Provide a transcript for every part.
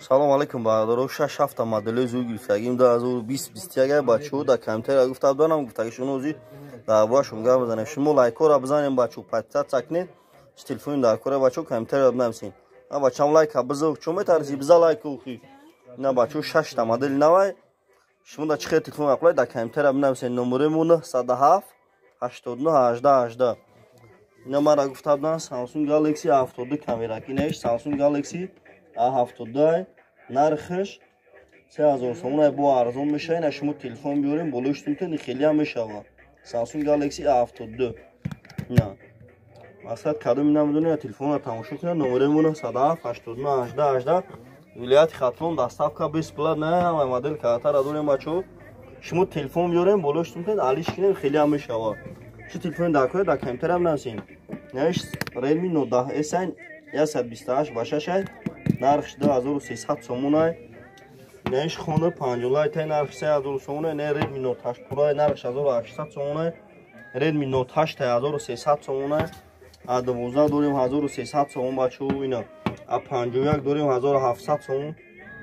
салом алейкум бародаро. 6 ҳафта модели зӯ гирифтагим 2021 бачаҳо дар камтера гуфта донам гуфтаги шумо зи дар бошум гап бизанем. шумо лайкора бизанем бачаҳо подписатсия кунед. телефони дар кора бачаҳо камтера бинависен. а бачаам лайка биза чо метарзи биза лайка ухи на бачаҳо 6 та модели навай шумо дар чихе телефон ақлай дар камтера бинависен. номеремон 907 89 18 18. ина мара гуфта донам Samsung Galaxy A72 камераки неш Samsung Galaxy A72 нархш 3000 сомон бо арзон мешава. ина шумо телефон биёрем болош мутен хеле ам мешава. Samsung Galaxy A72 на масад кадом намедоне телефонро тамошо кунед. номеремон 907 89 18 18. вилояти Хатлон доставка бесплат на ҳамаи модель картара дорем бачаҳо. шумо телефон биёрем болош мутен алиш кунед хеле ам мешава. шу телефони дар кора дар камтера бинависем. неш Redmi Note 10 128 ба 6 нархш 2300 сомон. неш Honor 5 Lite нархш 3000 сомон. не Redmi Note 8 Pro нархш 1800 сомон. Redmi Note 8 1300 сомон. A12 дорем 1300 сомон бачаҳо. ина A51 дорем 1700 сомон.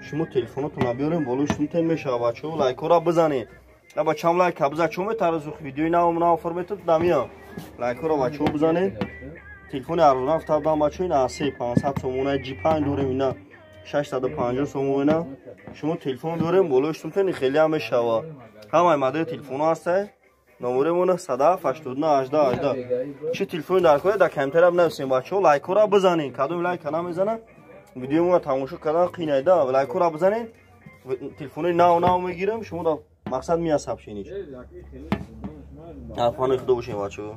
шумо телефонотон биёрем болош мутен мешава бачаҳо. лайкора бизанед. бачаам лайка биза чо метарзу видеои нав форматот дамия лайкора бачаҳо бизанед. телефони арзон гуфтам бачаҳо. ина 500 сомон G5 дорем. ина 650 сомон. ина шумо телефон биёрем болош мутен хеле ам мешава. ҳамаи модели телефоно ҳаста. номеремон 907 89 18 18. чи телефони дар кора дар камтера бинависем бачаҳо. лайкора бизанед. кадоми лайка намезана видеомо тамошо кардан қинайда. лайкора бизанед. телефони нав мегирам. шумо мақсад миасаб шиниш. алфани худо бошем бачаҳо.